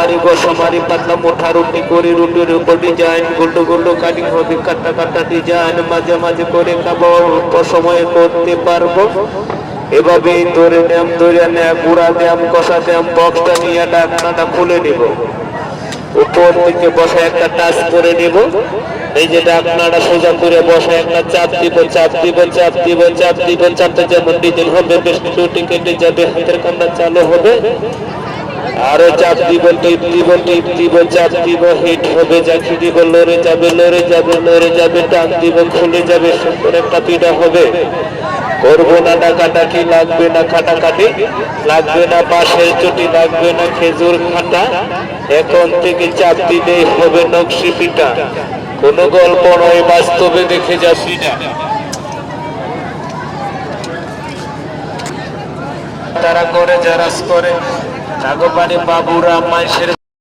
মারি বসা মারি পাতলা মোটা রুটি করে রুটির উপর ডিজাইন গুল্ডো গুল্ডো কাটিং হবে কাটা কাটা ডিজাইন মাঝে মাঝে করে খাবো অল্প সময়ে করতে পারবো। এভাবেই ধরে নেম গুড়া দেম কষা দেম বক্সটা নিয়ে ঢাকনাটা খুলে নিব, উপর থেকে বসে একটা টাচ করে নিব। এই যে ঢাকনাটা সোজা করে বসে একটা চাপ দিব চাপ দিব চাপ দিব চাপ দিব, চাপতে যেমন ডিজেল হবে বেশ দুটি কেটে যাবে, হাতের কান্না চালু হবে। আরো চাপ দিব টিপ দিব টিপ দিব চাপ দিব হিট হবে, জাকি দিব লড়ে যাবে লড়ে যাবে লড়ে যাবে, টান দিব খুলে যাবে, সুন্দর একটা পিঠা হবে। করবো না ডাকাডাকি, লাগবে না কাটাকাটি, লাগবে না বাঁশের চটি, লাগবে না খেজুর খাটা, এখন থেকে চাপ দিলেই হবে নকশি পিঠা। কোনো গল্প নয়, বাস্তবে দেখে যাচ্ছি না। তারা করে যারা করে নাগপানি বাবুরা মাইসের